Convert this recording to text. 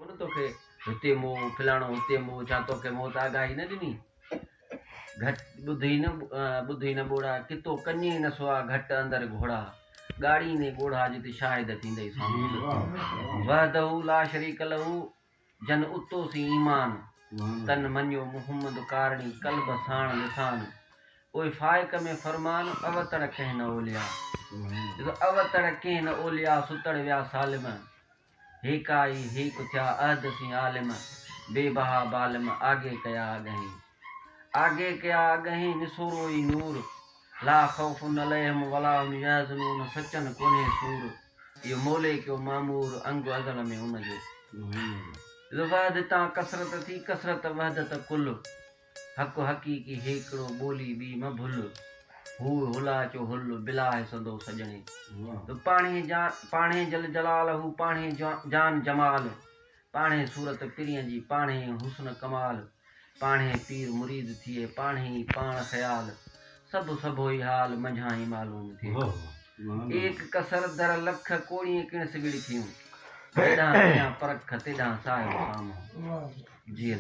उन तोखे हुते मोह फलाणो हुते मोह छा तोखे मौत आगाही न ॾिनी घटि ॿुधी न ॿोड़ा कितो कन्ये न सुहा घटि अंदरि घोड़ा ॻाढ़ी ने ॻोढ़ा जिते शाहिद थींदई साम्हूं वहदहू ला शरीक लहू जन उतो सी ईमान तन मञियो मुहम्मद कारणी कल्ब साण लिसान ओए फाइक में फरमान अवतड़ कंहिं न ओलिया अवतड़ कंहिं न ओलिया सुतड़ विया सालिम हेकाई हेक थिया अहद सी आलिम बेबहा बालिम आगे कया आगहीं निसोरो ई नूर ला खौफुन अलैहिम वला हुम यहज़नून सचन कोन्हे सूर इहो मोले कयो मामूर अंग अज़ल में हुनजो वहद तां कसरत थी कसरत वहदत कुल हक़ हक़ीक़ी हिकिड़ो ॿोली ॿी म भुल हू हुला चो हुल बिला संदो सजणे पाणे जल जलाल हू पाणे जान जमाल पाणे सूरत पिरीअ जी पाणे हुस्न कमाल पाणे पीर मुरीद थिए पाणे पाण ख़याल सभु सभोई हाल मंझाई मालूम थिए एक कसर दर लख कोड़ियां किण सिगड़ी थियूं तेॾां परख तेॾां साहिब साम्हूं जीअं